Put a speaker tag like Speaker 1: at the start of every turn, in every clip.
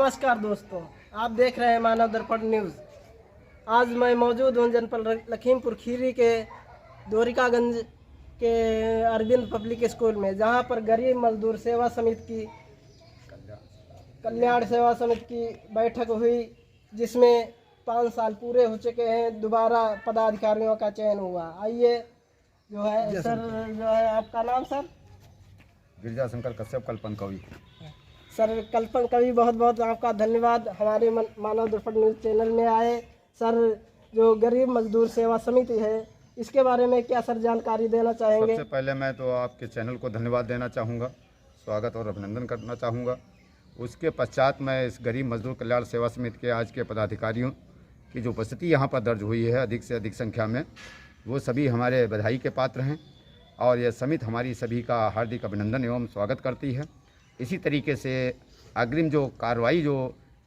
Speaker 1: नमस्कार दोस्तों, आप देख रहे हैं मानव दर्पण न्यूज़। आज मैं मौजूद हूं जनपद लखीमपुर खीरी के द्वारिकागंज के अरविंद पब्लिक स्कूल में, जहां पर गरीब मजदूर सेवा समिति की कल्याण सेवा समिति की बैठक हुई, जिसमें 5 साल पूरे हो चुके हैं। दोबारा पदाधिकारियों का चयन हुआ। आइए जो है सर, जो है आपका नाम सर?
Speaker 2: गिरजा शंकर कश्यप कल्पन कवि।
Speaker 1: सर कल्पन कवि, बहुत बहुत आपका धन्यवाद हमारे मानव दर्पण न्यूज़ चैनल में आए। सर, जो गरीब मजदूर सेवा समिति है, इसके बारे में क्या सर जानकारी देना चाहेंगे?
Speaker 2: सबसे पहले मैं तो आपके चैनल को धन्यवाद देना चाहूँगा, स्वागत और अभिनंदन करना चाहूँगा। उसके पश्चात मैं इस गरीब मजदूर कल्याण सेवा समिति के आज के पदाधिकारियों की जो उपस्थिति यहाँ पर दर्ज हुई है अधिक से अधिक संख्या में, वो सभी हमारे बधाई के पात्र हैं और यह समिति हमारी सभी का हार्दिक अभिनंदन एवं स्वागत करती है। इसी तरीके से अग्रिम जो कार्रवाई जो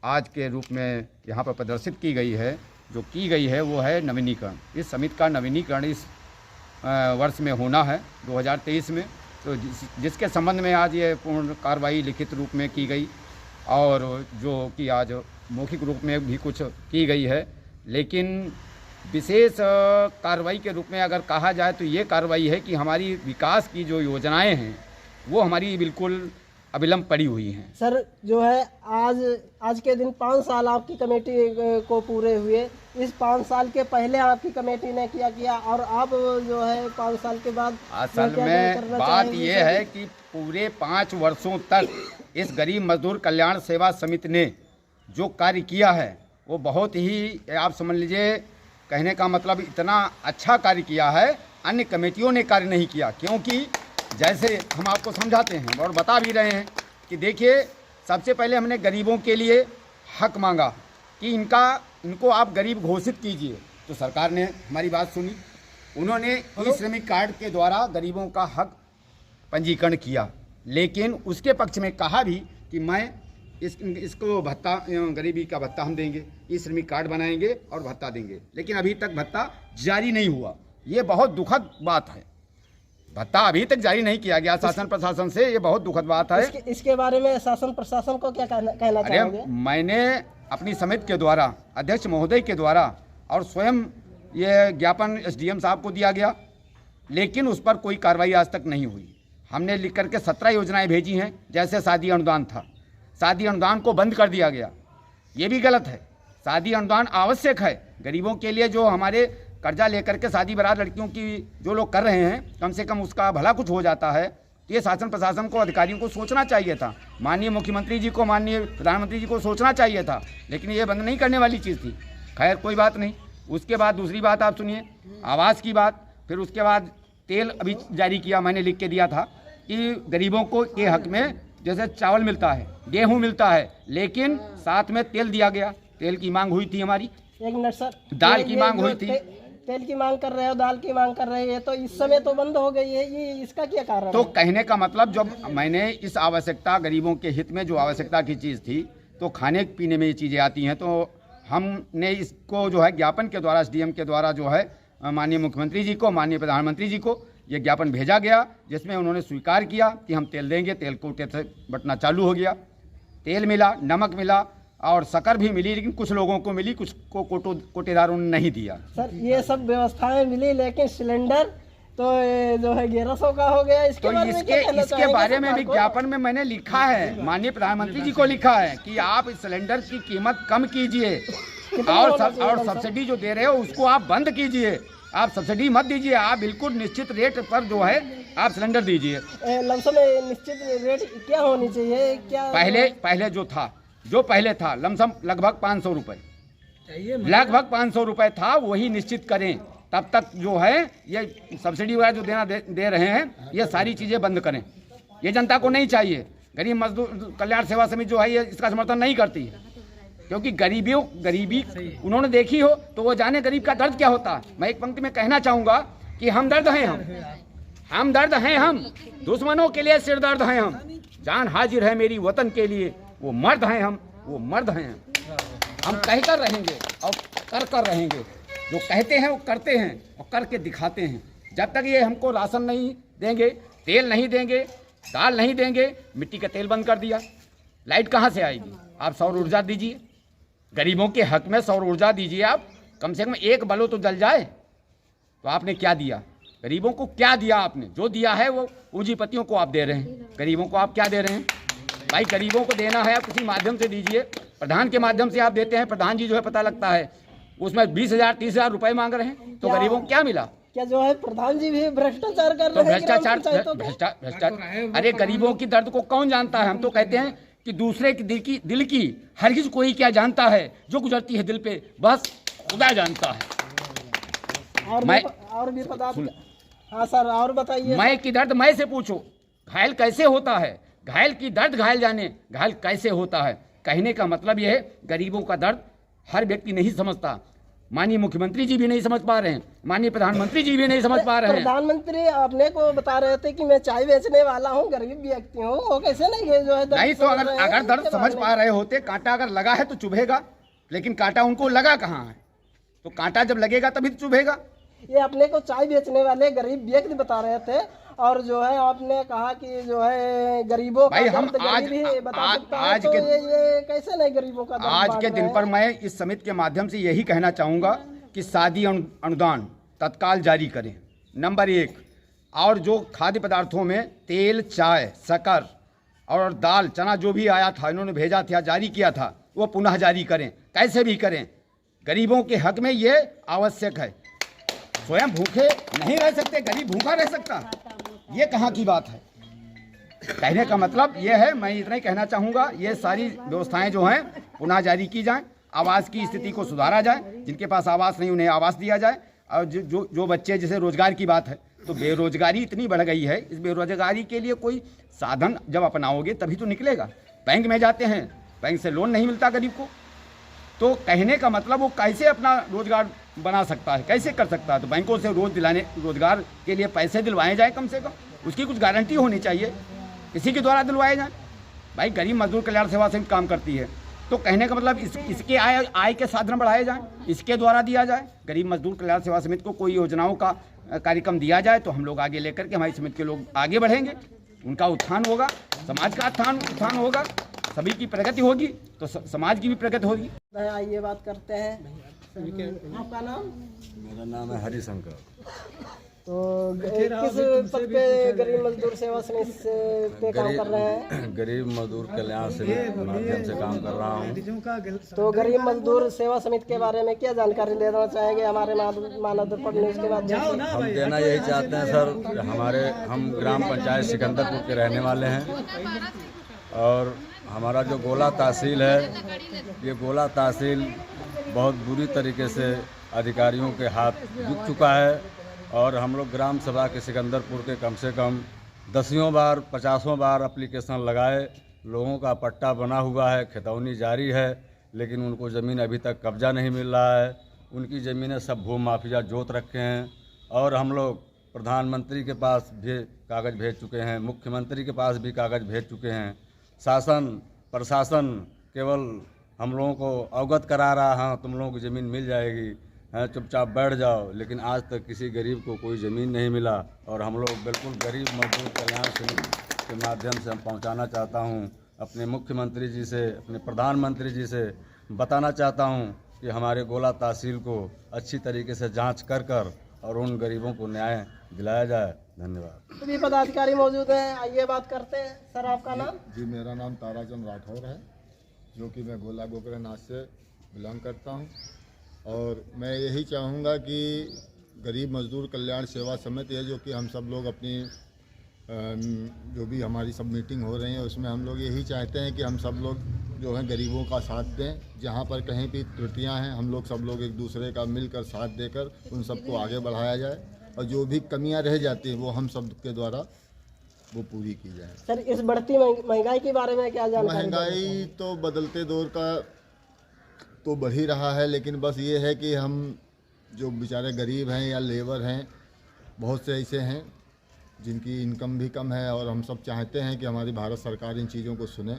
Speaker 2: आज के रूप में यहाँ पर प्रदर्शित की गई है वो है नवीनीकरण। इस समिति का नवीनीकरण इस वर्ष में होना है 2023 में, तो जिसके संबंध में आज ये पूर्ण कार्रवाई लिखित रूप में की गई और जो कि आज मौखिक रूप में भी कुछ की गई है। लेकिन विशेष कार्रवाई के रूप में अगर कहा जाए तो ये कार्रवाई है कि हमारी विकास की जो योजनाएं हैं वो हमारी बिल्कुल अविलंब पड़ी हुई हैं।
Speaker 1: सर, जो है आज के दिन 5 साल आपकी कमेटी को पूरे हुए। इस 5 साल के पहले आपकी कमेटी ने क्या किया और अब जो है 5 साल के बाद
Speaker 2: असल में बात यह है कि पूरे 5 वर्षों तक इस गरीब मजदूर कल्याण सेवा समिति ने जो कार्य किया है वो बहुत ही, आप समझ लीजिए, कहने का मतलब इतना अच्छा कार्य किया है, अन्य कमेटियों ने कार्य नहीं किया। क्योंकि जैसे हम आपको समझाते हैं और बता भी रहे हैं कि देखिए, सबसे पहले हमने गरीबों के लिए हक मांगा कि इनको आप गरीब घोषित कीजिए, तो सरकार ने हमारी बात सुनी। उन्होंने ई श्रमिक कार्ड के द्वारा गरीबों का हक पंजीकरण किया, लेकिन उसके पक्ष में कहा भी कि मैं इसको भत्ता, गरीबी का भत्ता हम देंगे, ई श्रमिक कार्ड बनाएंगे और भत्ता देंगे, लेकिन अभी तक भत्ता जारी नहीं हुआ। ये बहुत दुखद बात है, भत्ता अभी तक जारी नहीं किया गया शासन प्रशासन से, ये बहुत दुखद बात है।
Speaker 1: इसके बारे में शासन प्रशासन को क्या कहना चाहोगे?
Speaker 2: मैंने अपनी समिति के द्वारा, अध्यक्ष महोदय के द्वारा और स्वयं ये ज्ञापन एसडीएम साहब को दिया गया, लेकिन उस पर कोई कार्रवाई आज तक नहीं हुई। हमने लिख करके 17 योजनाएं भेजी हैं, जैसे शादी अनुदान था, शादी अनुदान को बंद कर दिया गया, ये भी गलत है। शादी अनुदान आवश्यक है गरीबों के लिए, जो हमारे कर्जा लेकर के शादी बारात लड़कियों की जो लोग कर रहे हैं, कम से कम उसका भला कुछ हो जाता है। तो ये शासन प्रशासन को, अधिकारियों को सोचना चाहिए था, माननीय मुख्यमंत्री जी को, माननीय प्रधानमंत्री जी को सोचना चाहिए था, लेकिन ये बंद नहीं करने वाली चीज़ थी। खैर कोई बात नहीं। उसके बाद दूसरी बात आप सुनिए, आवास की बात। फिर उसके बाद तेल अभी जारी किया, मैंने लिख के दिया था कि गरीबों को के हक में जैसे चावल मिलता है, गेहूँ मिलता है, लेकिन साथ में तेल दिया गया। तेल की मांग हुई थी हमारी,
Speaker 1: एक मिनट सर,
Speaker 2: दाल की मांग हुई थी।
Speaker 1: तेल की मांग कर रहे हो, दाल की मांग कर रहे हैं, तो इस समय तो बंद हो गई है, ये इसका क्या कारण
Speaker 2: तो
Speaker 1: है?
Speaker 2: कहने का मतलब, जब मैंने इस आवश्यकता, गरीबों के हित में जो आवश्यकता की चीज़ थी, तो खाने पीने में ये चीज़ें आती हैं, तो हमने इसको जो है ज्ञापन के द्वारा, एसडीएम के द्वारा जो है माननीय मुख्यमंत्री जी को, माननीय प्रधानमंत्री जी को ये ज्ञापन भेजा गया, जिसमें उन्होंने स्वीकार किया कि हम तेल देंगे। तेल कोटे से बंटना चालू हो गया, तेल मिला, नमक मिला और शक्कर भी मिली, लेकिन कुछ लोगों को मिली, कुछ को कोटेदारों ने नहीं दिया।
Speaker 1: सर, ये सब व्यवस्थाएं मिली, लेकिन सिलेंडर तो जो है 1100 का हो गया। इसके
Speaker 2: बारे में भी ज्ञापन में मैंने लिखा है, माननीय प्रधानमंत्री जी को लिखा है कि आप इस सिलेंडर की कीमत कम कीजिए और सब्सिडी जो दे रहे हो उसको आप बंद कीजिए। आप सब्सिडी मत दीजिए, आप बिल्कुल निश्चित रेट पर जो है आप सिलेंडर दीजिए।
Speaker 1: लमसम निश्चित रेट क्या होनी चाहिए? क्या पहले था लमसम लगभग 500 रुपये, लगभग 500 रुपये था, वही निश्चित करें। तब तक जो है ये सब्सिडी वगैरह जो दे रहे हैं, ये सारी चीज़ें बंद करें। ये जनता को नहीं चाहिए। गरीब मजदूर कल्याण सेवा समिति जो है ये इसका समर्थन नहीं करती है, क्योंकि गरीबी उन्होंने देखी हो तो वो जाने गरीब का दर्द क्या होता है। मैं एक पंक्ति में कहना चाहूँगा कि हम दर्द हैं, हम दर्द हैं, हम दुश्मनों के लिए सिर दर्द हैं, हम जान हाजिर है मेरी वतन के लिए, वो मर्द हैं, हम वो मर्द हैं। हम कहकर रहेंगे और कर रहेंगे, जो कहते हैं वो करते हैं और करके दिखाते हैं। जब तक ये हमको राशन नहीं देंगे, तेल नहीं देंगे, दाल नहीं देंगे, मिट्टी का तेल बंद कर दिया, लाइट कहाँ से आएगी? आप सौर ऊर्जा दीजिए, गरीबों के हक में सौर ऊर्जा दीजिए। आप कम से कम एक बल्ब तो जल जाए। तो आपने क्या दिया गरीबों को? क्या दिया आपने? जो दिया है वो पूंजीपतियों को आप दे रहे हैं। गरीबों को आप क्या दे रहे हैं? भाई गरीबों को देना है आप किसी माध्यम से दीजिए। प्रधान के माध्यम से आप देते हैं, प्रधान जी जो है पता लगता है उसमें 20,000 30,000 रुपए मांग रहे हैं, तो गरीबों को क्या मिला?
Speaker 3: क्या जो है प्रधान जी भी भ्रष्टाचार कर
Speaker 1: तो
Speaker 3: रहे हैं?
Speaker 1: भ्रष्टाचार अरे गरीबों की दर्द को कौन जानता है? हम तो कहते हैं कि दूसरे की दिल की हरगिज कोई क्या जानता है, जो गुजरती है दिल पे बस खुदा जानता है।
Speaker 3: और भी पदार्थ। हाँ सर, और बताइए।
Speaker 1: मैं की दर्द मैं से पूछो, घायल कैसे होता है? घायल की दर्द घायल जाने, घायल कैसे होता है? कहने का मतलब यह है गरीबों का दर्द हर व्यक्ति नहीं समझता। माननीय मुख्यमंत्री जी भी नहीं समझ पा रहे हैं, माननीय प्रधानमंत्री जी भी नहीं समझ पा रहे हैं।
Speaker 3: प्रधानमंत्री अपने को बता रहे थे कि मैं चाय बेचने वाला हूँ, गरीब व्यक्ति हूँ, वो कैसे नहीं है जो है
Speaker 1: नहीं तो अगर दर्द समझ पा रहे होते, कांटा अगर लगा है तो चुभेगा, लेकिन कांटा उनको लगा कहाँ है? तो कांटा जब लगेगा तभी तो चुभेगा।
Speaker 3: ये अपने को चाय बेचने वाले गरीब व्यक्ति बता रहे थे, और जो है आपने कहा कि जो है गरीबों का
Speaker 1: भाई हम
Speaker 3: आज तो ये कैसे नहीं गरीबों का?
Speaker 1: आज के दिन पर मैं इस समिति के माध्यम से यही कहना चाहूँगा कि शादी अनुदान तत्काल जारी करें, नंबर 1। और जो खाद्य पदार्थों में तेल, चाय, शक्कर और दाल, चना जो भी आया था, इन्होंने भेजा था, जारी किया था, वो पुनः जारी करें, कैसे भी करें। गरीबों के हक में ये आवश्यक है। स्वयं भूखे नहीं रह सकते, गरीब भूखा रह सकता? ये कहाँ की बात है? कहने का मतलब ये है, मैं इतना ही कहना चाहूँगा, ये सारी व्यवस्थाएं जो हैं पुनः जारी की जाएं, आवास की स्थिति को सुधारा जाए, जिनके पास आवास नहीं उन्हें आवास दिया जाए। और जो बच्चे, जैसे रोजगार की बात है, तो बेरोजगारी इतनी बढ़ गई है, इस बेरोजगारी के लिए कोई साधन जब अपनाओगे तभी तो निकलेगा। बैंक में जाते हैं, बैंक से लोन नहीं मिलता गरीब को, तो कहने का मतलब वो कैसे अपना रोजगार बना सकता है, कैसे कर सकता है? तो बैंकों से रोजगार के लिए पैसे दिलवाए जाए, कम से कम उसकी कुछ गारंटी होनी चाहिए, किसी के द्वारा दिलवाए जाए। भाई गरीब मजदूर कल्याण सेवा समिति काम करती है, तो कहने का मतलब इसके आय के साधन बढ़ाए जाएं, इसके द्वारा दिया जाए। गरीब मजदूर कल्याण सेवा समिति को कोई योजनाओं का कार्यक्रम दिया जाए तो हम लोग आगे लेकर के, हमारी समिति के लोग आगे बढ़ेंगे, उनका उत्थान होगा, समाज का उत्थान होगा, सभी की प्रगति होगी तो समाज की भी प्रगति होगी।
Speaker 3: आइए बात करते हैं। आपका नाम?
Speaker 4: मेरा नाम है हरिशंकर।
Speaker 3: तो किस पद पे गरीब मजदूर सेवा समिति पे काम कर रहे हैं?
Speaker 4: गरीब मजदूर कल्याण समिति के माध्यम से काम कर रहा हूँ।
Speaker 3: तो गरीब मजदूर सेवा समिति के बारे में क्या जानकारी देना चाहेंगे हमारे मानव दर्पण न्यूज़ के माध्यम से?
Speaker 4: हम देना यही चाहते हैं सर, हम ग्राम पंचायत सिकंदरपुर के रहने वाले हैं, और हमारा जो गोला तहसील है, ये गोला तहसील बहुत बुरी तरीके से अधिकारियों के हाथ जुट चुका है, और हम लोग ग्राम सभा के सिकंदरपुर के कम से कम 10 बार 50 बार एप्लीकेशन लगाए, लोगों का पट्टा बना हुआ है, खितौनी जारी है, लेकिन उनको ज़मीन अभी तक कब्जा नहीं मिल रहा है। उनकी ज़मीनें सब भू माफिया जोत रखे हैं, और हम लोग प्रधानमंत्री के पास भी कागज़ भेज चुके हैं, मुख्यमंत्री के पास भी कागज़ भेज चुके हैं। शासन प्रशासन केवल हम लोगों को अवगत करा रहा है, हाँ तुम लोगों को ज़मीन मिल जाएगी, हैं चुपचाप बैठ जाओ, लेकिन आज तक किसी गरीब को कोई ज़मीन नहीं मिला। और हम लोग बिल्कुल गरीब मजदूर कल्याण समिति के माध्यम से हम पहुंचाना चाहता हूं, अपने मुख्यमंत्री जी से, अपने प्रधानमंत्री जी से बताना चाहता हूं कि हमारे गोला तहसील को अच्छी तरीके से जांच कर और उन गरीबों को न्याय दिलाया जाए। धन्यवाद।
Speaker 3: सभी पदाधिकारी मौजूद हैं, आइए बात करते हैं। सर आपका नाम?
Speaker 5: जी मेरा नाम ताराचंद राठौर है, जो कि मैं गोला गोकरनाथ से बिलोंग करता हूं। और मैं यही चाहूँगा कि गरीब मजदूर कल्याण सेवा समिति है, जो कि हम सब लोग अपनी जो भी हमारी सब मीटिंग हो रही है उसमें हम लोग यही चाहते हैं कि हम सब लोग जो हैं गरीबों का साथ दें। जहाँ पर कहीं भी त्रुटियां हैं हम लोग सब लोग एक दूसरे का मिलकर साथ देकर उन सबको आगे बढ़ाया जाए, और जो भी कमियां रह जाती हैं वो हम सब के द्वारा वो पूरी की जाए।
Speaker 3: सर इस बढ़ती महंगाई के बारे में क्या जानकारी?
Speaker 5: महंगाई तो बदलते दौर का तो बढ़ ही रहा है, लेकिन बस ये है कि हम जो बेचारे गरीब हैं या लेबर हैं, बहुत से ऐसे हैं जिनकी इनकम भी कम है, और हम सब चाहते हैं कि हमारी भारत सरकार इन चीज़ों को सुने,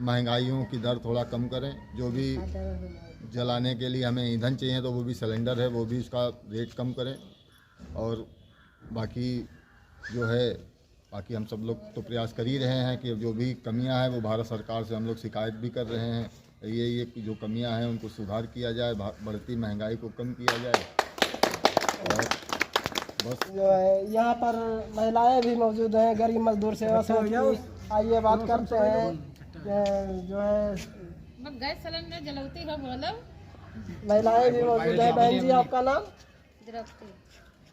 Speaker 5: महंगाइयों की दर थोड़ा कम करें। जो भी जलाने के लिए हमें ईंधन चाहिए तो वो भी सिलेंडर है, वो भी उसका रेट कम करें, और बाकी जो है बाकी हम सब लोग तो प्रयास कर ही रहे हैं कि जो भी कमियां हैं वो भारत सरकार से हम लोग शिकायत भी कर रहे हैं, ये जो कमियां हैं उनको सुधार किया जाए, बढ़ती महंगाई को कम किया जाए। और बस
Speaker 3: जो है यहाँ पर महिलाएं भी मौजूद हैं, गरीब मजदूर सेवा समिति। आइए बात करते हैं जो है
Speaker 6: गैस सिलेंडर जलौती हो बोलो।
Speaker 3: महिलाएं भी मौजूद है। बहन जी, आपका नाम?
Speaker 6: द्रौपदी।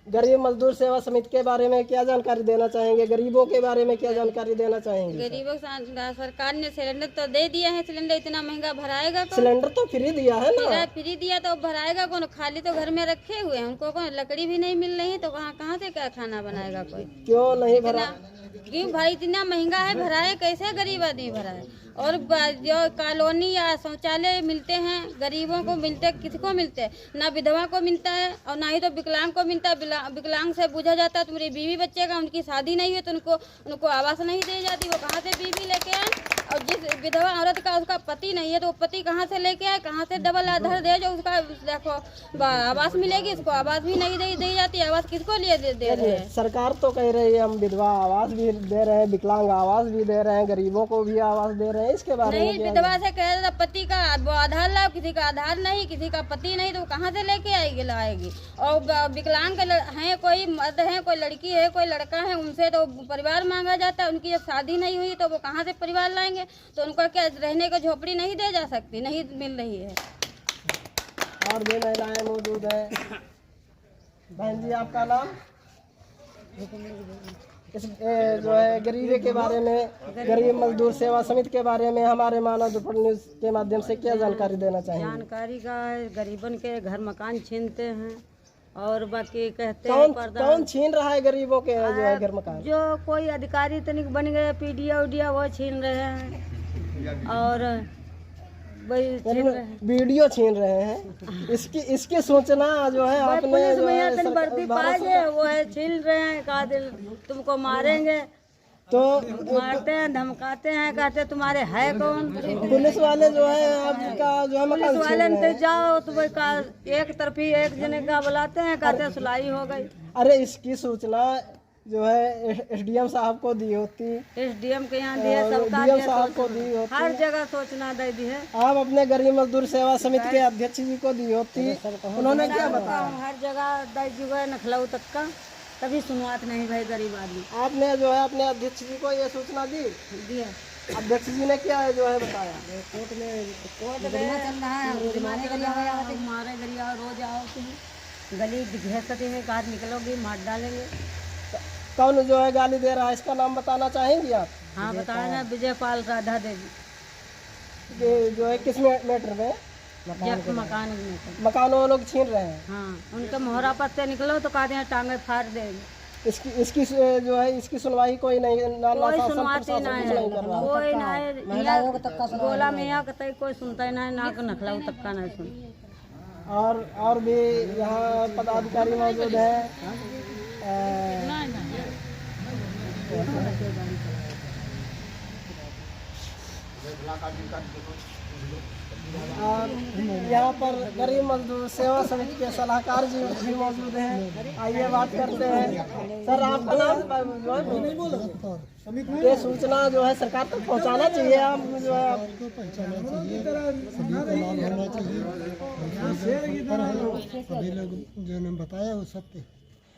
Speaker 3: गरीब मजदूर सेवा समिति के बारे में क्या जानकारी देना चाहेंगे? गरीबों के बारे में क्या जानकारी देना चाहेंगे?
Speaker 6: गरीबों को सरकार ने सिलेंडर तो दे दिया है, सिलेंडर इतना महंगा भराएगा कौन?
Speaker 3: सिलेंडर तो फ्री दिया है ना।
Speaker 6: फ्री दिया तो भराएगा कौन? खाली तो घर में रखे हुए हैं, उनको कौन लकड़ी भी नहीं मिल रही, तो कहाँ से क्या खाना बनाएगा कोई?
Speaker 3: क्यों नहीं भरा?
Speaker 6: क्यों भाई, इतना महंगा है, भराए कैसे? गरीब आदमी भराए। और जो कॉलोनी या शौचालय मिलते हैं गरीबों को मिलते, किसको मिलते? ना विधवा को मिलता है और ना ही तो विकलांग को मिलता है। विकलांग से पूछा जाता है तुम्हारी बीवी बच्चे का, उनकी शादी नहीं हुई तो उनको आवास नहीं दी जाती, वो कहाँ से बीवी लेके आए? और जिस विधवा औरत का उसका पति नहीं है तो वो पति कहाँ से लेके आए? कहाँ से डबल आधार दे जो उसका देखो आवास मिलेगी, इसको आवास भी नहीं दी जाती। आवास किसको लिए दे रहे हैं?
Speaker 3: सरकार तो कह रही है हम विधवा आवास भी दे रहे हैं, विकलांग आवास भी दे रहे हैं, गरीबों को भी आवास दे रहे हैं, इसके बारे में?
Speaker 6: नहीं, विधवा से कह रहा पति का आधार लाओ, किसी का आधार नहीं, किसी का पति नहीं, तो कहाँ से लेके आएगी? और विकलांग है, कोई मर्द है, कोई लड़की है, कोई लड़का है, उनसे तो परिवार मांगा जाता है। उनकी जब शादी नहीं हुई तो वो कहाँ से परिवार लाएंगे? तो उनको क्या रहने को झोपड़ी नहीं दे जा सकती, नहीं मिल रही है।
Speaker 3: और भी महिलाएं मौजूद है। बहन जी, आपका नाम? इस जो है गरीबी के बारे में, गरीब मजदूर सेवा समिति के बारे में हमारे मानव दुपहर न्यूज के माध्यम से क्या जानकारी देना चाहेंगे?
Speaker 7: जानकारी का है, गरीबन के घर मकान छीनते हैं और बाकी कहते
Speaker 3: कौन
Speaker 7: हैं
Speaker 3: कौन छीन रहा है गरीबों के जो है घर मकान?
Speaker 7: जो कोई अधिकारी तनिक बन गए, पीडीओ उडिया, वो छीन रहे हैं और वही छीन रहे हैं,
Speaker 3: वीडियो छीन रहे हैं। इसकी सूचना जो है आपने
Speaker 7: पुलिस
Speaker 3: जो
Speaker 7: में
Speaker 3: है
Speaker 7: तन भर्ती पाए गए, वो है छीन रहे हैं, कहा दिल तुमको मारेंगे,
Speaker 3: तो
Speaker 7: मारते हैं, धमकाते हैं, कहते तुम्हारे है कौन?
Speaker 3: पुलिस वाले जो है आपका जो है मकान
Speaker 7: पुलिस वाले ने जाओ तो वही का एक तरफी एक जने का बुलाते हैं, कहते सुलाई हो गई।
Speaker 3: अरे इसकी सूचना जो है एसडीएम साहब को दी होती,
Speaker 7: एसडीएम के यहाँ दिए, सबका
Speaker 3: डीएम
Speaker 7: दिए,
Speaker 3: साहब को दी होती,
Speaker 7: हर जगह सूचना दे दी है।
Speaker 3: आप अपने गरीब मजदूर सेवा समिति के अध्यक्ष जी को दी होती, उन्होंने क्या बताया?
Speaker 7: हर जगह दे जुगे नखलऊ तक का, तभी सुनवात नहीं भाई गरीब आदमी।
Speaker 3: आपने जो है अपने अध्यक्ष जी को ये सूचना दी?
Speaker 7: दिया।
Speaker 3: अध्यक्ष जी ने क्या है जो है बताया?
Speaker 7: कोर्ट चल रहा है, मारे गरिया रोज आओ तुम गली घेसते हैं, कहा निकलोगी मार डालेंगे।
Speaker 3: कौन जो है गाली दे रहा है, इसका नाम बताना चाहेंगी आप?
Speaker 7: हाँ बताए ना, विजयपाल राधा देवी।
Speaker 3: ये जो है किस मैटर में?
Speaker 7: मकान में
Speaker 3: मकान वो लोग छीन रहे हैं।
Speaker 7: हाँ, उनके मोहरा पर से निकलो तो कहते हैं टांगे फाड़ देंगे।
Speaker 3: इसकी जो है इसकी सुनवाई कोई नहीं,
Speaker 7: कोई सुनवाती नहीं, कोई नहीं, गोला में यहाँ कतई कोई सुनता ही नहीं, ना नखलाऊ तक का नहीं सुन।
Speaker 3: और भी यहाँ पदाधिकारी मौजूद है। और यहाँ पर गरीब मजदूर सेवा समिति के सलाहकार जी भी मौजूद हैं। आइए बात करते हैं। सर, आपका नाम जो है ये सूचना जो है सरकार तक पहुँचाना चाहिए, आप जो है
Speaker 8: आपको पहुँचाना चाहिए, सभी को लाभ होना चाहिए। सभी लोग जो ने बताया वो सत्य।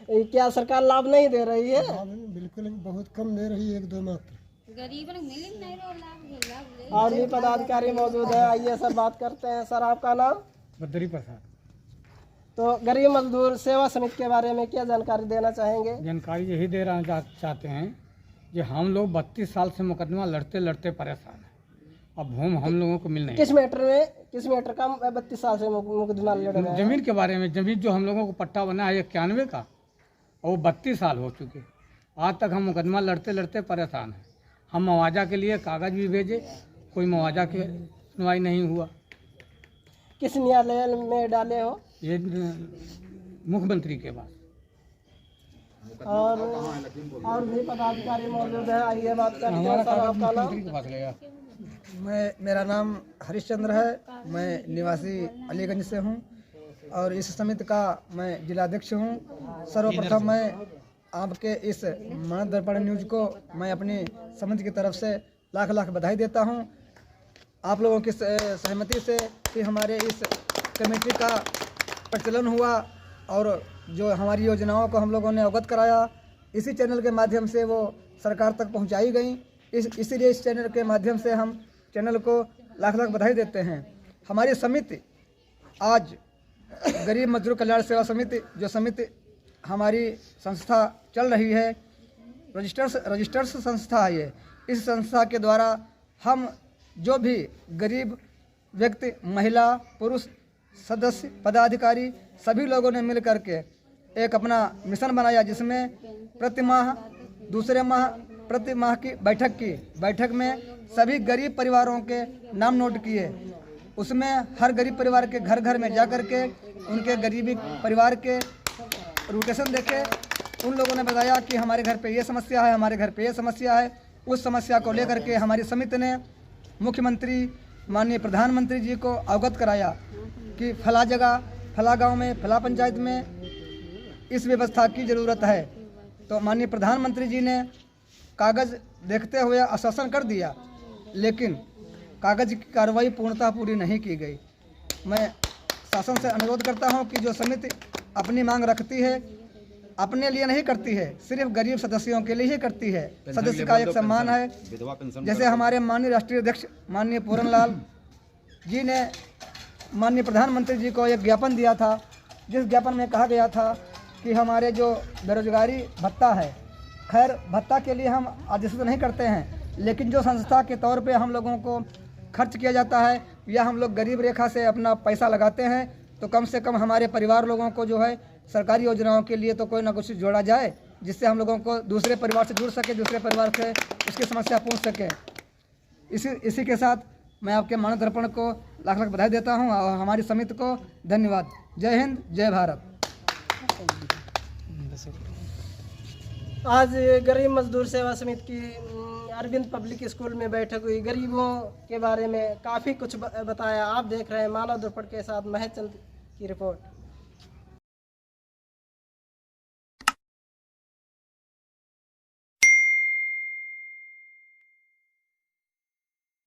Speaker 3: क्या सरकार लाभ नहीं दे रही है?
Speaker 8: लाभ बिल्कुल बहुत कम दे रही है, 1-2 मात्र।
Speaker 6: गरीबों को मिल नहीं रहा लाभ।
Speaker 3: और भी पदाधिकारी मौजूद है, आइए सर बात करते हैं। सर, आपका नाम?
Speaker 9: बद्री प्रसाद।
Speaker 3: तो गरीब मजदूर सेवा समिति के बारे में क्या जानकारी देना चाहेंगे?
Speaker 9: जानकारी यही देना चाहते हैं कि हम लोग 32 साल से मुकदमा लड़ते लड़ते परेशान हैं। अब हम लोगों को मिल नहीं।
Speaker 3: किस मैटर का 32 साल से मुकदमा लड़ रहे हैं?
Speaker 9: जमीन के बारे में। जमीन जो हम लोगों को पट्टा बना है 91 का, और वो 32 साल हो चुके। आज तक हम मुकदमा लड़ते लड़ते परेशान हैं। हम मुआवजा के लिए कागज भी भेजे, कोई मुआवजा की सुनवाई नहीं हुआ।
Speaker 3: किस न्यायालय में डाले हो?
Speaker 9: ये मुख्यमंत्री के पास।
Speaker 3: और भी पदाधिकारी मौजूद है, आइए बात करते हैं। सर, आपका नाम?
Speaker 10: मेरा नाम हरिश्चंद्र है, मैं निवासी अलीगंज से हूँ और इस समिति का मैं जिलाध्यक्ष हूँ। सर्वप्रथम मैं आपके इस मानव दर्पण न्यूज को मैं अपनी समिति की तरफ से लाख लाख बधाई देता हूं। आप लोगों की सहमति से कि हमारे इस कमेटी का प्रचलन हुआ और जो हमारी योजनाओं को हम लोगों ने अवगत कराया, इसी चैनल के माध्यम से वो सरकार तक पहुंचाई गई। इसीलिए इस चैनल के माध्यम से हम चैनल को लाख लाख बधाई देते हैं। हमारी समिति आज गरीब मजदूर कल्याण सेवा समिति, जो समिति हमारी संस्था चल रही है, रजिस्टर्स संस्था है ये। इस संस्था के द्वारा हम जो भी गरीब व्यक्ति, महिला, पुरुष, सदस्य, पदाधिकारी सभी लोगों ने मिल करके एक अपना मिशन बनाया, जिसमें प्रति माह, दूसरे माह, प्रति माह की बैठक में सभी गरीब परिवारों के नाम नोट किए। उसमें हर गरीब परिवार के घर घर में जा कर के उनके गरीबी परिवार के रोटेशन देखे। उन लोगों ने बताया कि हमारे घर पे ये समस्या है, हमारे घर पे ये समस्या है। उस समस्या को लेकर के हमारी समिति ने मुख्यमंत्री, माननीय प्रधानमंत्री जी को अवगत कराया कि फला जगह, फला गांव में, फला पंचायत में इस व्यवस्था की ज़रूरत है। तो माननीय प्रधानमंत्री जी ने कागज़ देखते हुए आश्वासन कर दिया, लेकिन कागज़ की कार्रवाई पूर्णतः पूरी नहीं की गई। मैं शासन से अनुरोध करता हूं कि जो समिति अपनी मांग रखती है, अपने लिए नहीं करती है, सिर्फ गरीब सदस्यों के लिए ही करती है। सदस्य का एक सम्मान है। जैसे हमारे माननीय राष्ट्रीय अध्यक्ष माननीय पूरन लाल जी ने माननीय प्रधानमंत्री जी को एक ज्ञापन दिया था, जिस ज्ञापन में कहा गया था कि हमारे जो बेरोजगारी भत्ता है, खैर भत्ता के लिए हम आदेशित नहीं करते हैं, लेकिन जो संस्था के तौर पे हम लोगों को खर्च किया जाता है या हम लोग गरीब रेखा से अपना पैसा लगाते हैं, तो कम से कम हमारे परिवार लोगों को जो है सरकारी योजनाओं के लिए तो कोई ना कुछ जोड़ा जाए, जिससे हम लोगों को दूसरे परिवार से जुड़ सके, दूसरे परिवार से उसकी समस्या पूछ सके। इसी के साथ मैं आपके मानव दर्पण को लाख लाख बधाई देता हूं और हमारी समिति को धन्यवाद। जय हिंद, जय भारत।
Speaker 3: आज गरीब मजदूर सेवा समिति की अरविंद पब्लिक स्कूल में बैठक हुई। गरीबों के बारे में काफ़ी कुछ बताया। आप देख रहे हैं मानव दर्पण के साथ महेश चंद की रिपोर्ट।